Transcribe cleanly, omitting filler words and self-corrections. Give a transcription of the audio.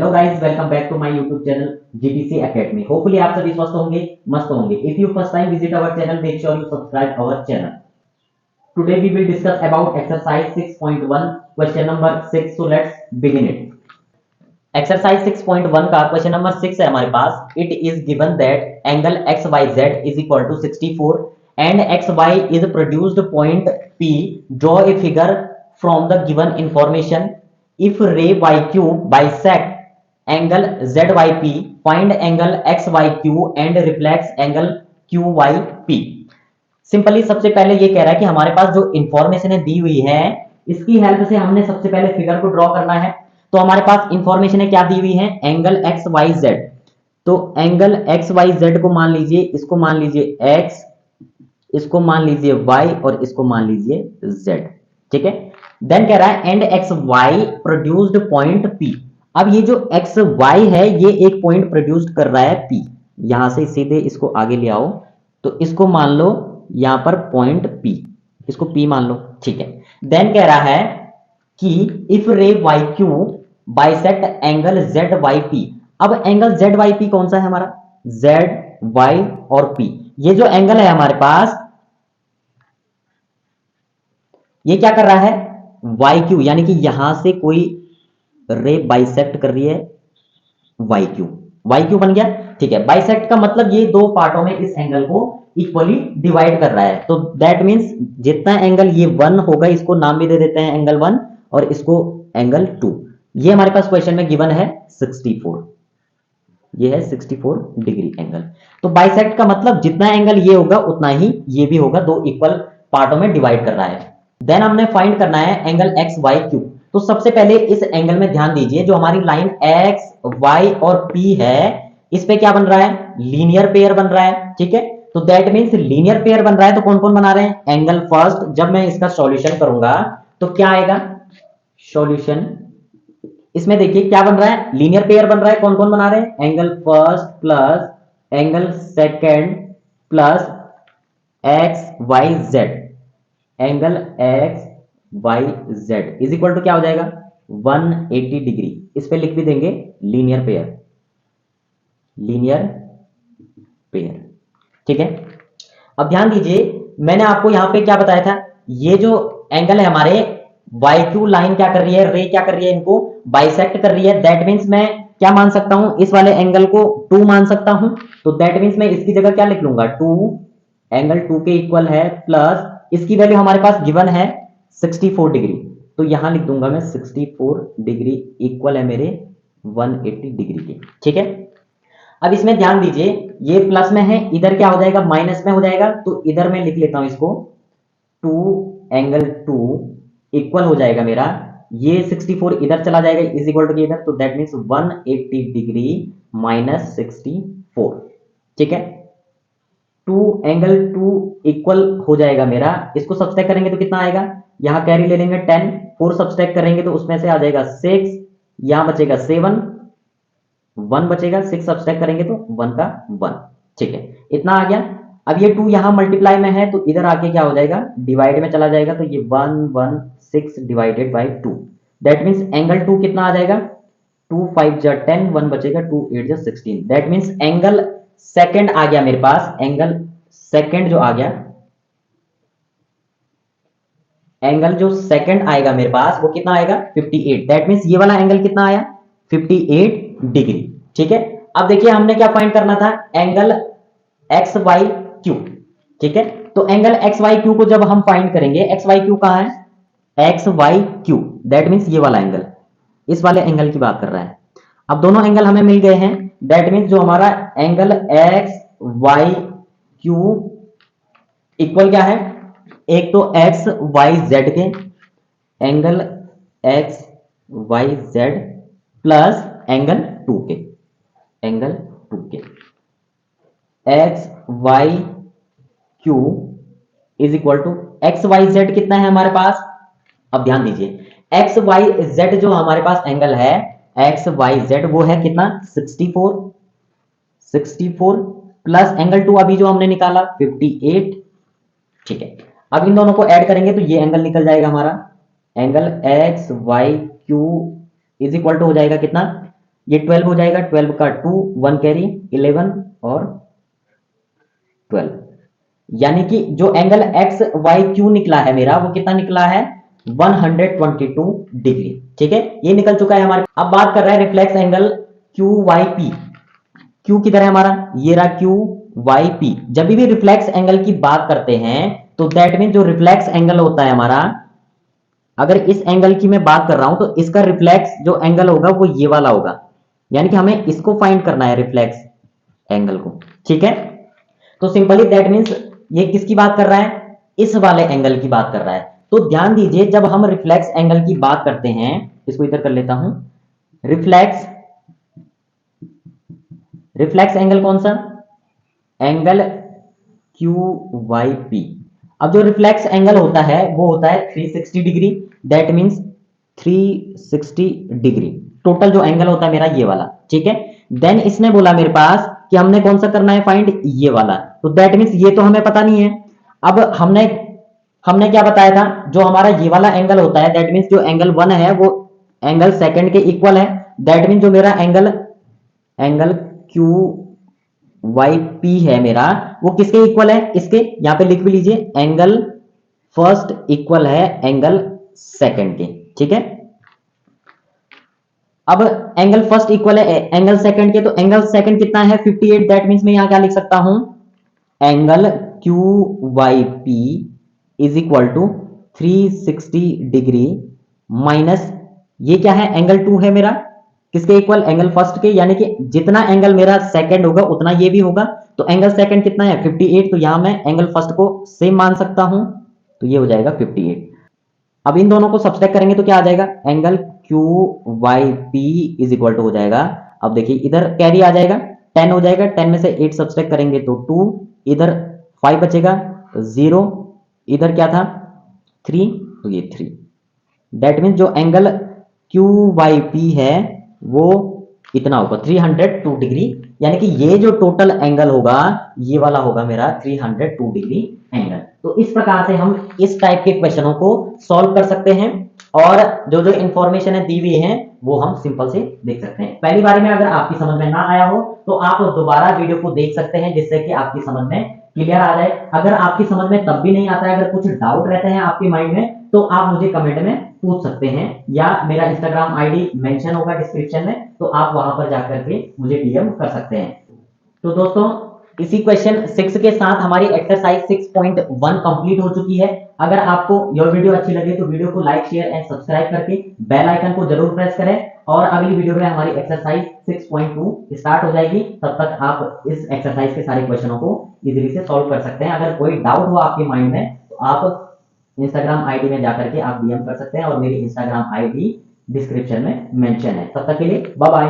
Hello guys, welcome back to my YouTube channel GTC academy. Hopefully आप सभी स्वस्थ होंगे, मस्त होंगे। If you first time visit our channel, make sure you subscribe our channel. Today we will discuss about exercise 6.1 question number 6। So let's begin it. Exercise 6.1 का question number 6 है हमारे पास। It is given that angle X Y Z is equal to 64 and X Y is produced point P. Draw a figure from the given information. If ray yq bisect angle zyp, find angle xyq and reflects angle qyp। Simply सबसे पहले ये कह रहा है कि हमारे पास जो information दी हुई है, इसकी हेल्प से हमने सबसे पहले फिगर को ड्रॉ करना है। तो हमारे पास इंफॉर्मेशन क्या दी हुई है? Angle X Y Z. तो एंगल एक्स वाई जेड को मान लीजिए, इसको मान लीजिए एक्स, इसको मान लीजिए वाई और इसको मान लीजिए जेड। ठीक है। देन कह रहा है and X Y produced point P. अब ये जो एक्स वाई है ये एक पॉइंट प्रोड्यूस्ड कर रहा है पी। यहां से सीधे इसको आगे ले आओ, तो इसको मान लो यहां पर पॉइंट पी, इसको पी मान लो। ठीक है। देन कह रहा है कि if ray Y Q bisect angle Z Y P. अब एंगल जेड वाई पी कौन सा है हमारा? जेड वाई और पी। ये जो एंगल है हमारे पास, ये क्या कर रहा है? वाई क्यू, यानी कि यहां से कोई रे बाइसेक्ट कर रही है वाई क्यू। वाई क्यू बन गया। ठीक है। बाइसेक्ट का मतलब ये दो पार्टों में इस एंगल को इक्वली डिवाइड कर रहा है। तो दैट मींस जितना एंगल ये 1 होगा, इसको नाम भी दे देते हैं एंगल 1 और इसको एंगल 2। ये हमारे पास क्वेश्चन में गिवन है 64। ये है 64 डिग्री एंगल। तो बाइसेक्ट का मतलब जितना एंगल ये होगा उतना ही ये भी होगा, दो इक्वल पार्टों में डिवाइड कर रहा है। देन हमने फाइंड करना है एंगल एक्स वाई क्यू। तो सबसे पहले इस एंगल में ध्यान दीजिए, जो हमारी लाइन एक्स वाई और पी है, इस पे क्या बन रहा है? लीनियर पेयर बन रहा है। ठीक है। तो दैट मींस लीनियर पेयर बन रहा है, तो कौन कौन बना रहे हैं? Angle first. जब मैं इसका सॉल्यूशन करूंगा तो क्या आएगा? सॉल्यूशन। इसमें देखिए क्या बन रहा है? लीनियर पेयर बन रहा है। कौन कौन बना रहे हैं? Angle first plus angle second plus X Y Z. Angle X Y Z is equal to क्या हो जाएगा? 180 डिग्री। इस पे लिख भी देंगे लीनियर पेयर, लीनियर पेयर। ठीक है। अब ध्यान दीजिए, मैंने आपको यहां पे क्या बताया था? ये जो एंगल है हमारे, वाई क्यू लाइन क्या कर रही है? रे क्या कर रही है? इनको बाइसेक्ट कर रही है। दैट मीन्स मैं क्या मान सकता हूं? इस वाले एंगल को 2 मान सकता हूं। तो दैट मीन्स मैं इसकी जगह क्या लिख लूंगा? 2, एंगल 2 के इक्वल है, प्लस इसकी वैल्यू हमारे पास गिवन है 64 डिग्री। तो यहां लिख दूंगा मैं 64 डिग्री इक्वल है मेरे 180 डिग्री के। ठीक है। अब इसमें ध्यान दीजिए, ये प्लस में है, इधर क्या हो जाएगा? माइनस में हो जाएगा। तो इधर मैं लिख लेता हूं इसको 2 एंगल 2 इक्वल हो जाएगा मेरा, ये 64 इधर चला जाएगा इज इक्वल टू इधर। तो दैट मीन्स 180 डिग्री माइनस 64। ठीक है। 2 एंगल 2 इक्वल हो जाएगा मेरा। इसको सब्सट्रैक्ट करेंगे तो कितना आएगा? यहां कैरी ले लेंगे 10, 4 सब्सट्रैक्ट करेंगे तो उसमें से आ जाएगा 6, यहां बचेगा 7, 1 बचेगा, 6 सब्सट्रैक्ट करेंगे तो 1 का 1। ठीक है, इतना आ गया। अब ये 2 यहां मल्टीप्लाई में है तो इधर आके क्या हो जाएगा? डिवाइड में चला जाएगा। तो ये 116 divided by 2। That means angle 2 कितना आ जाएगा? 2 5 जा 10, 1 बचेगा, 2 8 जा 16। दैट मीन्स एंगल सेकंड आ गया मेरे पास। एंगल सेकंड जो आ गया, एंगल जो सेकंड आएगा मेरे पास वो कितना आएगा? 58। दैट मीन्स ये वाला एंगल कितना आया? 58 डिग्री। ठीक है। अब देखिए हमने क्या फाइंड करना था? Angle X Y Q. ठीक है। तो एंगल एक्स वाई क्यू को जब हम फाइंड करेंगे, एक्स वाई क्यू कहां है? X Y Q. That means ये वाला एंगल, इस वाले एंगल की बात कर रहा है। अब दोनों एंगल हमें मिल गए हैं। दैट मीन्स जो हमारा angle X Y Q equal क्या है? एक तो एक्स वाई जेड के, angle X Y Z plus angle 2 के, एंगल 2 के। X Y Q is equal to X Y Z कितना है हमारे पास? अब ध्यान दीजिए, एक्स वाई जेड जो हमारे पास एंगल है, एक्स वाई जेड वो है कितना? 64। 64 प्लस एंगल 2 अभी जो हमने निकाला 58। ठीक है। अब इन दोनों को ऐड करेंगे तो ये एंगल निकल जाएगा हमारा। Angle X Y Q is equal to हो जाएगा कितना? ये 12 हो जाएगा, 12 का 2, 1 कैरी 11 और 12, यानी कि जो एंगल एक्स वाई क्यू निकला है मेरा वो कितना निकला है 122 डिग्री। ठीक है, ये निकल चुका है हमारे। अब बात कर रहे हैं reflex angle Q Y P. Q किधर है हमारा, ये रहा क्यू वाई पी। जब भी रिफ्लेक्स एंगल की बात करते हैं तो दैट मीन जो रिफ्लेक्स एंगल होता है हमारा, अगर इस एंगल की मैं बात कर रहा हूं तो इसका रिफ्लेक्स जो एंगल होगा वो ये वाला होगा, यानी कि हमें इसको फाइंड करना है रिफ्लेक्स एंगल को। ठीक है, तो सिंपली दैट मीन्स ये किसकी बात कर रहा है, इस वाले एंगल की बात कर रहा है। तो ध्यान दीजिए जब हम रिफ्लेक्स एंगल की बात करते हैं, इसको इधर कर लेता हूं, रिफ्लेक्स रिफ्लेक्स एंगल कौन सा, एंगल क्यू वाई पी। अब जो रिफ्लेक्स एंगल होता है वो होता है 360 degree, that means 360 degree total जो एंगल होता है मेरा ये वाला। ठीक है, देन इसने बोला मेरे पास कि हमने कौन सा करना है फाइंड, ये वाला। तो दैट मीन्स ये तो हमें पता नहीं है। अब हमने हमने क्या बताया था, जो हमारा ये वाला एंगल होता है दैट मीन्स जो एंगल 1 है वो एंगल सेकंड के इक्वल है। दैट मीन्स जो मेरा angle angle Q Y P है मेरा वो किसके इक्वल है, इसके, यहां पे लिख भी लीजिए, एंगल फर्स्ट इक्वल है एंगल सेकंड के। ठीक है, अब एंगल फर्स्ट इक्वल है एंगल सेकंड के, तो एंगल सेकंड कितना है 58, दैट मीन्स मैं यहां क्या लिख सकता हूं, angle Q Y P is equal to 360 degree minus ये क्या है एंगल 2 है मेरा, किसके इक्वल, एंगल फर्स्ट के, यानी कि जितना एंगल मेरा सेकंड होगा उतना ये भी होगा। तो एंगल सेकंड कितना है 58, तो यहां मैं एंगल फर्स्ट को सेम मान सकता हूं, तो ये हो जाएगा 58। अब इन दोनों को सब्सट्रैक्ट करेंगे तो क्या आ जाएगा, angle Q Y P is equal to हो जाएगा, अब देखिए इधर कैरी आ जाएगा 10 हो जाएगा, 10 में से 8 सब्सट्रैक्ट करेंगे तो 2, इधर 5 बचेगा, 0, इधर क्या था 3, तो ये 3। दैट मीन जो एंगल क्यू वाई पी है वो इतना होगा 302 डिग्री, यानी कि ये जो टोटल एंगल होगा ये वाला होगा मेरा 302 डिग्री एंगल। तो इस प्रकार से हम इस टाइप के क्वेश्चनों को सॉल्व कर सकते हैं, और जो जो इंफॉर्मेशन है दी हुई है वो हम सिंपल से देख सकते हैं। पहली बारी में अगर आपकी समझ में ना आया हो तो आप दोबारा वीडियो को देख सकते हैं, जिससे कि आपकी समझ में क्लियर आ जाए। अगर आपकी समझ में तब भी नहीं आता है, अगर कुछ डाउट रहते हैं आपके माइंड में, तो आप मुझे कमेंट में पूछ सकते हैं, या मेरा इंस्टाग्राम आईडी मेंशन होगा डिस्क्रिप्शन में, तो आप वहां पर जाकर के मुझे डीएम कर सकते हैं। तो दोस्तों इसी क्वेश्चन 6 के साथ हमारी एक्सरसाइज 6.1 कंप्लीट हो चुकी है। अगर आपको यह वीडियो अच्छी लगे तो वीडियो को लाइक शेयर एंड सब्सक्राइब करके बेल आइकन को जरूर प्रेस करें, और अगली वीडियो में हमारी एक्सरसाइज 6.2 स्टार्ट हो जाएगी। तब तक आप इस एक्सरसाइज के सारे क्वेश्चनों को इजीली से सॉल्व कर सकते हैं। अगर कोई डाउट हो आपके माइंड में तो आप इंस्टाग्राम आईडी में जाकर के आप डीएम कर सकते हैं, और मेरी इंस्टाग्राम आईडी डिस्क्रिप्शन में मेंशन है। तब तक के लिए बाय बाय।